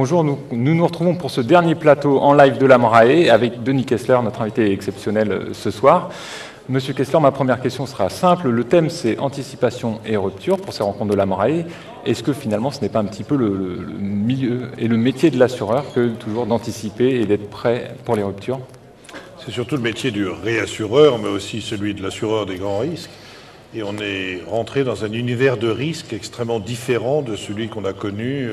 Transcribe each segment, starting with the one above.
Bonjour, nous retrouvons pour ce dernier plateau en live de l'Amrae avec Denis Kessler, notre invité exceptionnel ce soir. Monsieur Kessler, ma première question sera simple. Le thème, c'est anticipation et rupture pour ces rencontres de l'Amrae. Est-ce que finalement, ce n'est pas un petit peu le milieu et le métier de l'assureur que toujours d'anticiper et d'être prêt pour les ruptures? C'est surtout le métier du réassureur, mais aussi celui de l'assureur des grands risques. Et on est rentré dans un univers de risques extrêmement différent de celui qu'on a connu.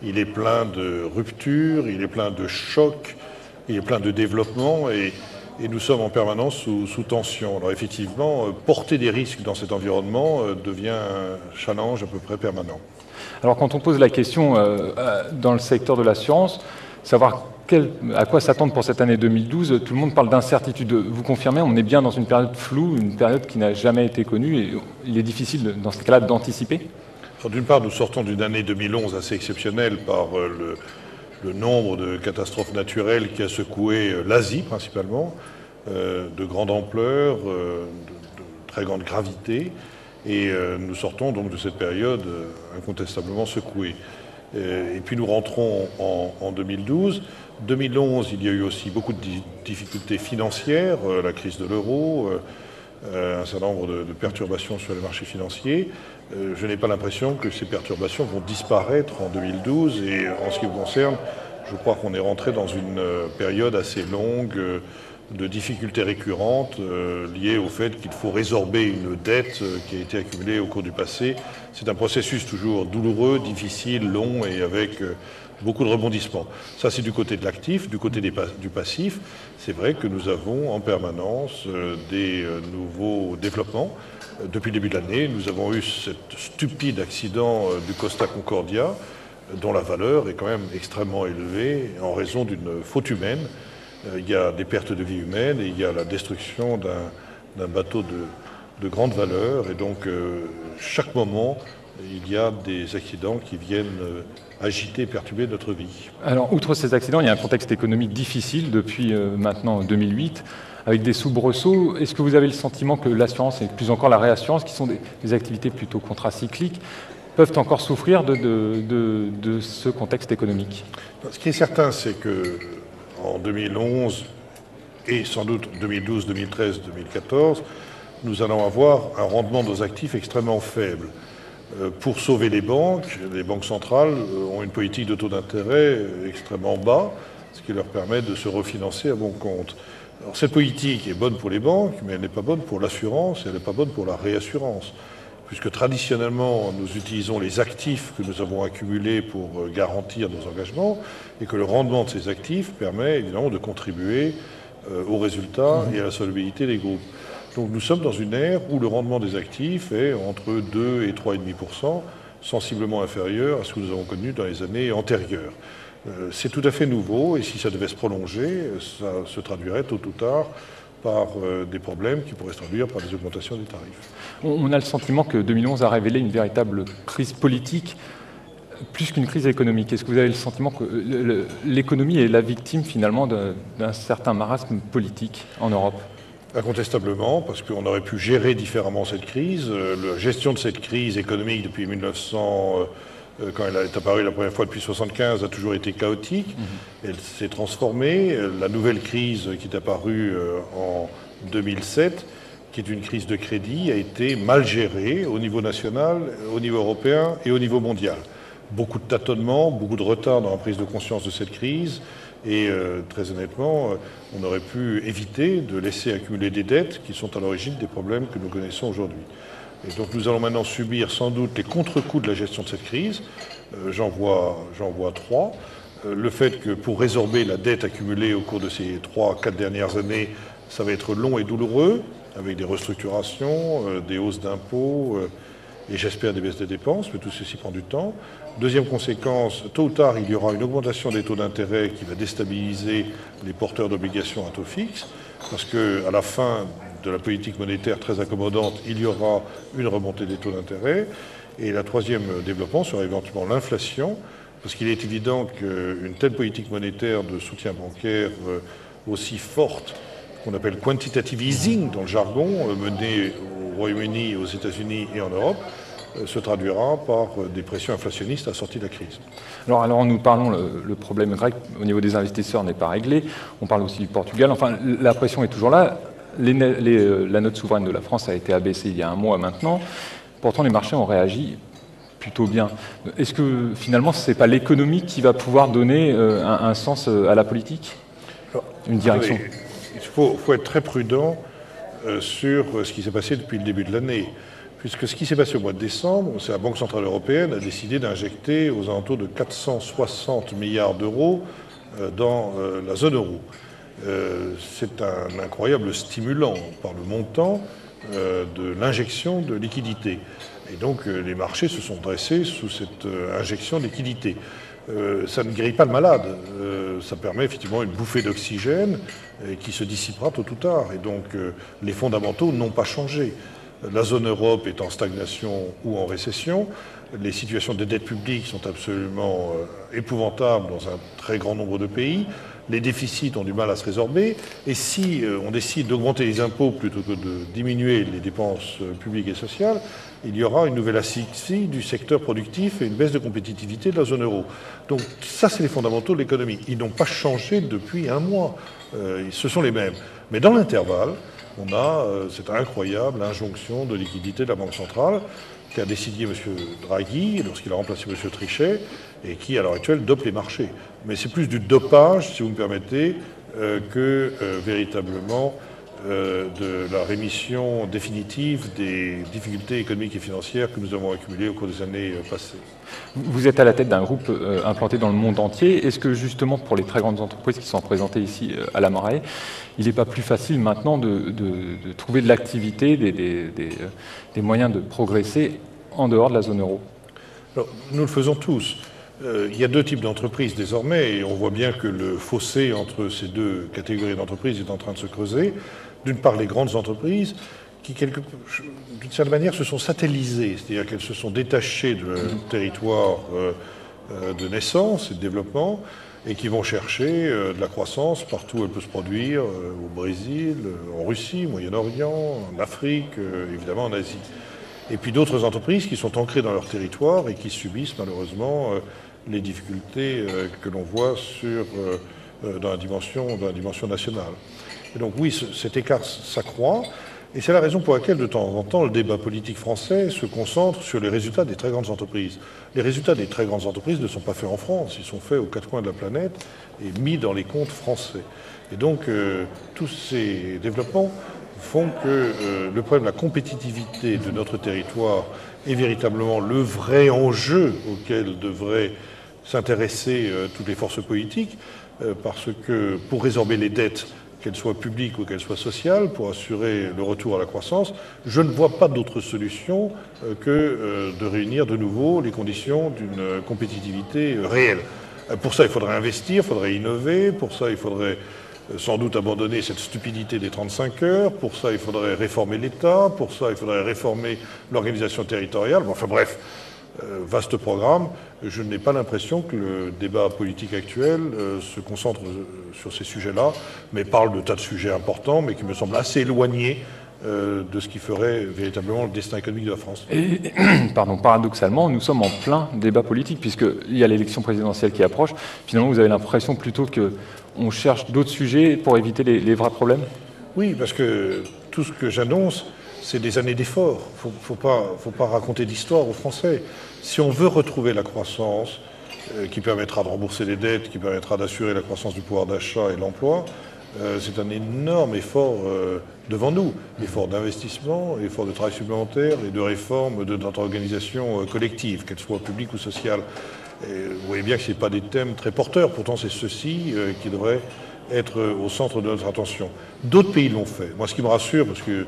Il est plein de ruptures, il est plein de chocs, il est plein de développement et nous sommes en permanence sous tension. Alors effectivement, porter des risques dans cet environnement devient un challenge à peu près permanent. Alors quand on pose la question dans le secteur de l'assurance, savoir à quoi s'attendre pour cette année 2012, tout le monde parle d'incertitude. Vous confirmez, on est bien dans une période floue, une période qui n'a jamais été connue et il est difficile dans ce cas-là d'anticiper? D'une part, nous sortons d'une année 2011 assez exceptionnelle par le nombre de catastrophes naturelles qui a secoué l'Asie principalement, de grande ampleur, de très grande gravité. Et nous sortons donc de cette période incontestablement secouée. Et puis nous rentrons en 2012. 2011, il y a eu aussi beaucoup de difficultés financières, la crise de l'euro, un certain nombre de perturbations sur les marchés financiers. Je n'ai pas l'impression que ces perturbations vont disparaître en 2012. Et en ce qui me concerne, je crois qu'on est rentré dans une période assez longue de difficultés récurrentes liées au fait qu'il faut résorber une dette qui a été accumulée au cours du passé. C'est un processus toujours douloureux, difficile, long et avec beaucoup de rebondissements. Ça, c'est du côté de l'actif. Du côté du passif, c'est vrai que nous avons en permanence des nouveaux développements. Depuis le début de l'année, nous avons eu cet stupide accident du Costa Concordia, dont la valeur est quand même extrêmement élevée en raison d'une faute humaine. Il y a des pertes de vie humaines et il y a la destruction d'un bateau de grande valeur. Et donc, chaque moment, il y a des accidents qui viennent agiter et perturber notre vie. Alors, outre ces accidents, il y a un contexte économique difficile depuis maintenant 2008, avec des soubresauts. Est-ce que vous avez le sentiment que l'assurance, et plus encore la réassurance, qui sont des activités plutôt contracycliques, peuvent encore souffrir de ce contexte économique? Ce qui est certain, c'est que en 2011 et sans doute 2012, 2013, 2014, nous allons avoir un rendement de nos actifs extrêmement faible. Pour sauver les banques centrales ont une politique de taux d'intérêt extrêmement bas, ce qui leur permet de se refinancer à bon compte. Alors cette politique est bonne pour les banques, mais elle n'est pas bonne pour l'assurance, elle n'est pas bonne pour la réassurance, puisque traditionnellement, nous utilisons les actifs que nous avons accumulés pour garantir nos engagements, et que le rendement de ces actifs permet évidemment de contribuer aux résultats et à la solvabilité des groupes. Donc nous sommes dans une ère où le rendement des actifs est entre 2 et 3,5%, sensiblement inférieur à ce que nous avons connu dans les années antérieures. C'est tout à fait nouveau, et si ça devait se prolonger, ça se traduirait tôt ou tard par des problèmes qui pourraient se traduire par des augmentations des tarifs. On a le sentiment que 2011 a révélé une véritable crise politique, plus qu'une crise économique. Est-ce que vous avez le sentiment que l'économie est la victime finalement d'un certain marasme politique en Europe? Incontestablement, parce qu'on aurait pu gérer différemment cette crise. La gestion de cette crise économique depuis 1900, quand elle est apparue la première fois depuis 1975, a toujours été chaotique. Elle s'est transformée. La nouvelle crise qui est apparue en 2007, qui est une crise de crédit, a été mal gérée au niveau national, au niveau européen et au niveau mondial. Beaucoup de tâtonnements, beaucoup de retard dans la prise de conscience de cette crise. Et très honnêtement, on aurait pu éviter de laisser accumuler des dettes qui sont à l'origine des problèmes que nous connaissons aujourd'hui. Et donc nous allons maintenant subir sans doute les contre-coups de la gestion de cette crise. J'en vois trois. Le fait que pour résorber la dette accumulée au cours de ces 3-4 dernières années, ça va être long et douloureux, avec des restructurations, des hausses d'impôts, et j'espère des baisses de dépenses, mais tout ceci prend du temps. Deuxième conséquence, tôt ou tard, il y aura une augmentation des taux d'intérêt qui va déstabiliser les porteurs d'obligations à taux fixe, parce qu'à la fin de la politique monétaire très accommodante, il y aura une remontée des taux d'intérêt. Et la troisième développement sera éventuellement l'inflation, parce qu'il est évident qu'une telle politique monétaire de soutien bancaire aussi forte, qu'on appelle quantitative easing dans le jargon, menée au Royaume-Uni, aux États-Unis et en Europe, se traduira par des pressions inflationnistes assorties de la crise. Alors nous parlons, le problème grec au niveau des investisseurs n'est pas réglé, on parle aussi du Portugal, enfin la pression est toujours là, la note souveraine de la France a été abaissée il y a un mois maintenant, pourtant les marchés ont réagi plutôt bien. Est-ce que finalement ce n'est pas l'économie qui va pouvoir donner un sens à la politique, une direction? Il faut être très prudent sur ce qui s'est passé depuis le début de l'année. Puisque ce qui s'est passé au mois de décembre, c'est la Banque centrale européenne a décidé d'injecter aux alentours de 460 milliards d'euros dans la zone euro. C'est un incroyable stimulant par le montant de l'injection de liquidités. Et donc les marchés se sont dressés sous cette injection de liquidités. Ça ne guérit pas le malade, ça permet effectivement une bouffée d'oxygène qui se dissipera tôt ou tard. Et donc les fondamentaux n'ont pas changé. La zone Europe est en stagnation ou en récession. Les situations de dette publique sont absolument épouvantables dans un très grand nombre de pays. Les déficits ont du mal à se résorber. Et si on décide d'augmenter les impôts plutôt que de diminuer les dépenses publiques et sociales, il y aura une nouvelle asphyxie du secteur productif et une baisse de compétitivité de la zone euro. Donc ça, c'est les fondamentaux de l'économie. Ils n'ont pas changé depuis un mois. Ce sont les mêmes. Mais dans l'intervalle, on a cette incroyable injonction de liquidité de la Banque centrale qu'a décidé M. Draghi lorsqu'il a remplacé M. Trichet et qui, à l'heure actuelle, dope les marchés. Mais c'est plus du dopage, si vous me permettez, que véritablement de la rémission définitive des difficultés économiques et financières que nous avons accumulées au cours des années passées. Vous êtes à la tête d'un groupe implanté dans le monde entier. Est-ce que justement pour les très grandes entreprises qui sont représentées ici à la Morae, il n'est pas plus facile maintenant de trouver de l'activité, des moyens de progresser en dehors de la zone euro? Alors, nous le faisons tous. Il y a deux types d'entreprises désormais et on voit bien que le fossé entre ces deux catégories d'entreprises est en train de se creuser. D'une part, les grandes entreprises qui, d'une certaine manière, se sont satellisées, c'est-à-dire qu'elles se sont détachées de leur territoire de naissance et de développement et qui vont chercher de la croissance partout où elle peut se produire, au Brésil, en Russie, au Moyen-Orient, en Afrique, évidemment en Asie. Et puis d'autres entreprises qui sont ancrées dans leur territoire et qui subissent malheureusement les difficultés que l'on voit dans la dimension nationale. Et donc oui, cet écart s'accroît, et c'est la raison pour laquelle de temps en temps le débat politique français se concentre sur les résultats des très grandes entreprises. Les résultats des très grandes entreprises ne sont pas faits en France, ils sont faits aux quatre coins de la planète et mis dans les comptes français. Et donc tous ces développements font que le problème de la compétitivité de notre territoire est véritablement le vrai enjeu auquel devraient s'intéresser toutes les forces politiques, parce que pour résorber les dettes, qu'elles soient publiques ou qu'elles soient sociales, pour assurer le retour à la croissance, je ne vois pas d'autre solution que de réunir de nouveau les conditions d'une compétitivité réelle. Pour ça, il faudrait investir, il faudrait innover, pour ça, il faudrait sans doute abandonner cette stupidité des 35 heures, pour ça, il faudrait réformer l'État, pour ça, il faudrait réformer l'organisation territoriale, enfin bref, vaste programme. Je n'ai pas l'impression que le débat politique actuel se concentre sur ces sujets-là, mais parle de tas de sujets importants, mais qui me semblent assez éloignés de ce qui ferait véritablement le destin économique de la France. Et, paradoxalement, nous sommes en plein débat politique, puisqu'il y a l'élection présidentielle qui approche. Finalement, vous avez l'impression plutôt qu'on cherche d'autres sujets pour éviter les vrais problèmes? Oui, parce que tout ce que j'annonce, c'est des années d'efforts. Il ne faut pas raconter d'histoire aux Français. Si on veut retrouver la croissance qui permettra de rembourser les dettes, qui permettra d'assurer la croissance du pouvoir d'achat et l'emploi, c'est un énorme effort devant nous. Effort d'investissement, effort de travail supplémentaire et de réforme de notre organisation collective, qu'elle soit publique ou sociale. Et vous voyez bien que ce n'est pas des thèmes très porteurs. Pourtant, c'est ceux-ci qui devraient être au centre de notre attention. D'autres pays l'ont fait. Moi, ce qui me rassure, parce que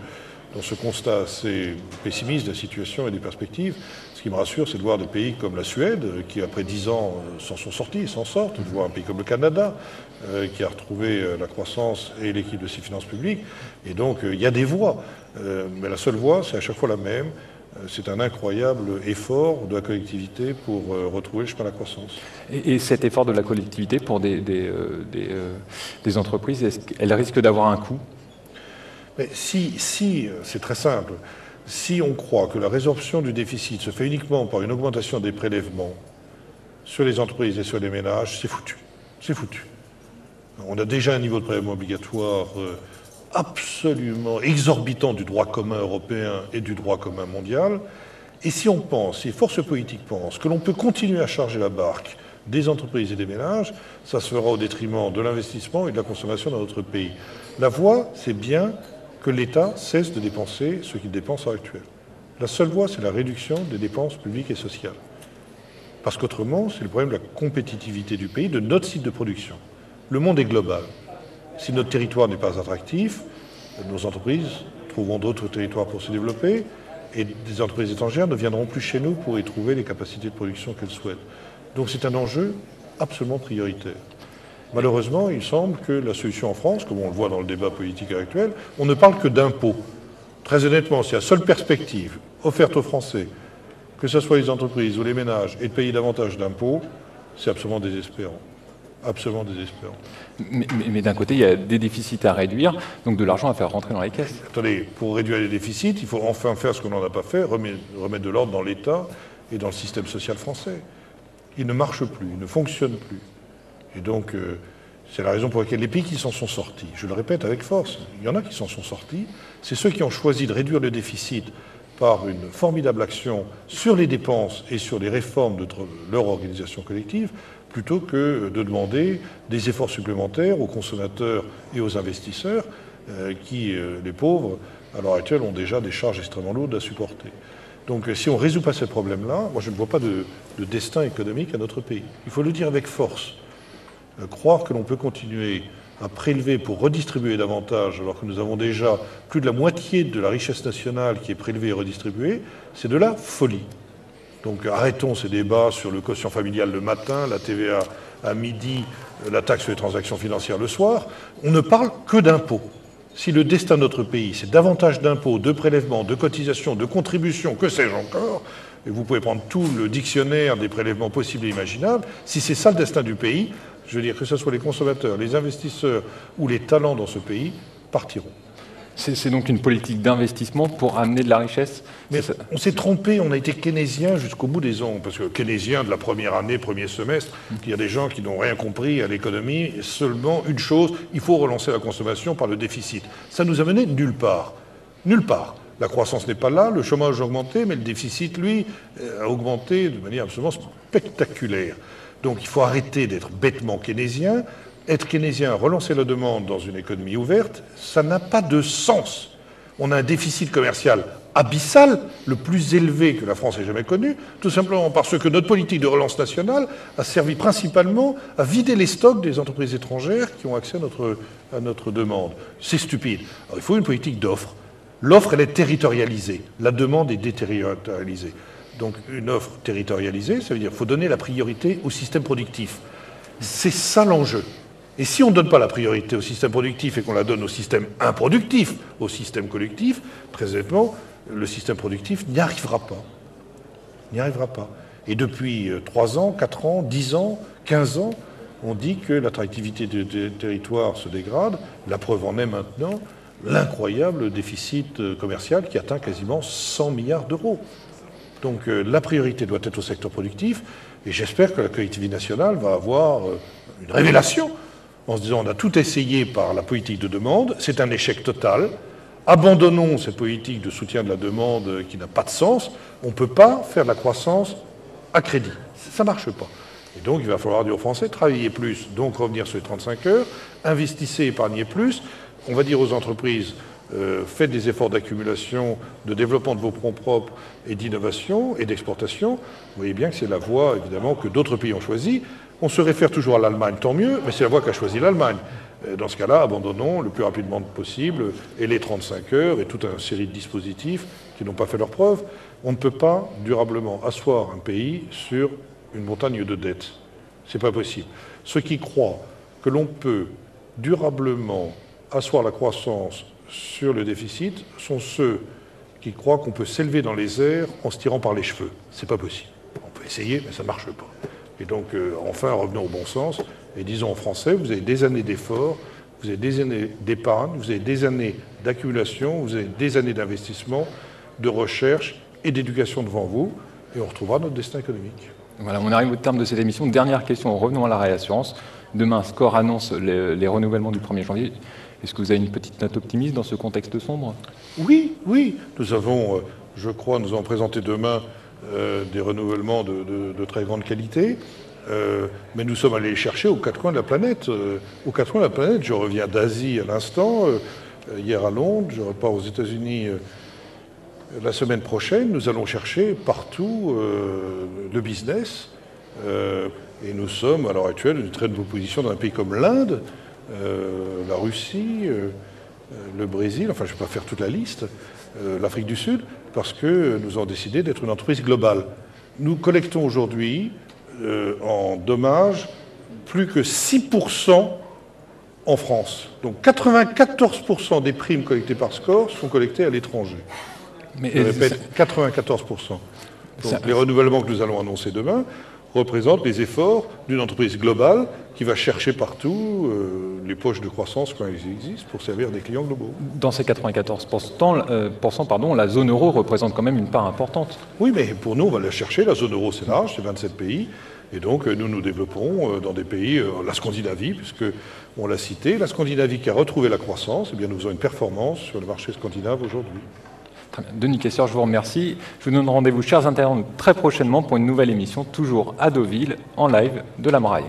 dans ce constat assez pessimiste de la situation et des perspectives, ce qui me rassure, c'est de voir des pays comme la Suède, qui après 10 ans s'en sont sortis, s'en sortent, de voir un pays comme le Canada, qui a retrouvé la croissance et l'équilibre de ses finances publiques. Et donc, il y a des voies. Mais la seule voie, c'est à chaque fois la même. C'est un incroyable effort de la collectivité pour retrouver le chemin de la croissance. Et cet effort de la collectivité pour des entreprises, est-ce qu'elle risque d'avoir un coût? Mais si c'est très simple. Si on croit que la résorption du déficit se fait uniquement par une augmentation des prélèvements sur les entreprises et sur les ménages, c'est foutu. C'est foutu. On a déjà un niveau de prélèvement obligatoire absolument exorbitant du droit commun européen et du droit commun mondial. Et si on pense, si les forces politiques pensent que l'on peut continuer à charger la barque des entreprises et des ménages, ça se fera au détriment de l'investissement et de la consommation dans notre pays. La voie, c'est bien que l'État cesse de dépenser ce qu'il dépense à l'heure actuelle. La seule voie, c'est la réduction des dépenses publiques et sociales. Parce qu'autrement, c'est le problème de la compétitivité du pays, de notre site de production. Le monde est global. Si notre territoire n'est pas attractif, nos entreprises trouveront d'autres territoires pour se développer et des entreprises étrangères ne viendront plus chez nous pour y trouver les capacités de production qu'elles souhaitent. Donc c'est un enjeu absolument prioritaire. Malheureusement, il semble que la solution en France, comme on le voit dans le débat politique actuel, on ne parle que d'impôts. Très honnêtement, si la seule perspective offerte aux Français, que ce soit les entreprises ou les ménages, est de payer davantage d'impôts, c'est absolument désespérant. Absolument désespérant. Mais d'un côté, il y a des déficits à réduire, donc de l'argent à faire rentrer dans les caisses. Attendez, pour réduire les déficits, il faut enfin faire ce qu'on n'en a pas fait, remettre de l'ordre dans l'État et dans le système social français. Il ne marche plus, il ne fonctionne plus. Et donc, c'est la raison pour laquelle les pays qui s'en sont sortis, je le répète avec force, il y en a qui s'en sont sortis, c'est ceux qui ont choisi de réduire le déficit par une formidable action sur les dépenses et sur les réformes de leur organisation collective, plutôt que de demander des efforts supplémentaires aux consommateurs et aux investisseurs qui, les pauvres, à l'heure actuelle, ont déjà des charges extrêmement lourdes à supporter. Donc si on ne résout pas ce problème-là, moi je ne vois pas de destin économique à notre pays. Il faut le dire avec force. Croire que l'on peut continuer à prélever pour redistribuer davantage, alors que nous avons déjà plus de la moitié de la richesse nationale qui est prélevée et redistribuée, c'est de la folie. Donc arrêtons ces débats sur le quotient familial le matin, la TVA à midi, la taxe sur les transactions financières le soir. On ne parle que d'impôts. Si le destin de notre pays, c'est davantage d'impôts, de prélèvements, de cotisations, de contributions, que sais-je encore, et vous pouvez prendre tout le dictionnaire des prélèvements possibles et imaginables, si c'est ça le destin du pays, je veux dire que ce soit les consommateurs, les investisseurs ou les talents dans ce pays, partiront. C'est donc une politique d'investissement pour amener de la richesse. Mais on s'est trompé, on a été keynésien jusqu'au bout des ongles, parce que keynésien de la première année, premier semestre, il y a des gens qui n'ont rien compris à l'économie, et seulement une chose, il faut relancer la consommation par le déficit. Ça nous a mené nulle part. Nulle part. La croissance n'est pas là, le chômage a augmenté, mais le déficit, lui, a augmenté de manière absolument spectaculaire. Donc il faut arrêter d'être bêtement keynésien. Être keynésien, relancer la demande dans une économie ouverte, ça n'a pas de sens. On a un déficit commercial abyssal, le plus élevé que la France ait jamais connu, tout simplement parce que notre politique de relance nationale a servi principalement à vider les stocks des entreprises étrangères qui ont accès à notre demande. C'est stupide. Alors, il faut une politique d'offre. L'offre, elle est territorialisée. La demande est déterritorialisée. Donc une offre territorialisée, ça veut dire qu'il faut donner la priorité au système productif. C'est ça l'enjeu. Et si on ne donne pas la priorité au système productif et qu'on la donne au système improductif, au système collectif, très honnêtement, le système productif n'y arrivera pas. N'y arrivera pas. Et depuis 3 ans, 4 ans, 10 ans, 15 ans, on dit que l'attractivité du territoire se dégrade. La preuve en est maintenant l'incroyable déficit commercial qui atteint quasiment 100 milliards d'euros. Donc la priorité doit être au secteur productif, et j'espère que la collectivité nationale va avoir une révélation en se disant on a tout essayé par la politique de demande, c'est un échec total, abandonnons cette politique de soutien de la demande qui n'a pas de sens, on ne peut pas faire de la croissance à crédit, ça ne marche pas. Et donc il va falloir dire aux Français, travaillez plus, donc revenir sur les 35 heures, investissez, épargnez plus, on va dire aux entreprises, faites des efforts d'accumulation, de développement de vos fonds propres et d'innovation et d'exportation. Vous voyez bien que c'est la voie, évidemment, que d'autres pays ont choisie. On se réfère toujours à l'Allemagne, tant mieux, mais c'est la voie qu'a choisie l'Allemagne. Dans ce cas-là, abandonnons le plus rapidement possible et les 35 heures et toute une série de dispositifs qui n'ont pas fait leur preuve. On ne peut pas durablement asseoir un pays sur une montagne de dettes. C'est pas possible. Ceux qui croient que l'on peut durablement asseoir la croissance sur le déficit sont ceux qui croient qu'on peut s'élever dans les airs en se tirant par les cheveux. C'est pas possible. On peut essayer, mais ça ne marche pas. Et donc, enfin, revenons au bon sens et disons aux Français, vous avez des années d'efforts, vous avez des années d'épargne, vous avez des années d'accumulation, vous avez des années d'investissement. de recherche et d'éducation devant vous, et on retrouvera notre destin économique. Voilà, on arrive au terme de cette émission. Dernière question, revenons à la réassurance. Demain, SCOR annonce les renouvellements du 1er janvier. Est-ce que vous avez une petite note optimiste dans ce contexte sombre? Oui, oui. Nous avons, je crois, nous allons présenter demain des renouvellements de très grande qualité. Mais nous sommes allés les chercher aux quatre coins de la planète. Aux quatre coins de la planète, je reviens d'Asie à l'instant, hier à Londres, je repars aux États-Unis la semaine prochaine. Nous allons chercher partout le business. Et nous sommes, à l'heure actuelle, une très bonne position dans un pays comme l'Inde, la Russie, le Brésil, enfin je ne vais pas faire toute la liste, l'Afrique du Sud, parce que nous avons décidé d'être une entreprise globale. Nous collectons aujourd'hui en dommages plus que 6% en France. Donc 94% des primes collectées par SCOR sont collectées à l'étranger. Je répète, 94%. Donc les renouvellements que nous allons annoncer demain représentent les efforts d'une entreprise globale qui va chercher partout les poches de croissance quand elles existent pour servir des clients globaux. Dans ces 94%, la zone euro représente quand même une part importante. Oui, mais pour nous, on va la chercher. La zone euro, c'est large, c'est 27 pays. Et donc, nous nous développons dans des pays, la Scandinavie, puisque on l'a cité, la Scandinavie qui a retrouvé la croissance, eh bien, nous faisons une performance sur le marché scandinave aujourd'hui. Très bien. Denis Kessler, je vous remercie. Je vous donne rendez-vous, chers internautes, très prochainement pour une nouvelle émission, toujours à Deauville, en live de la Moraille.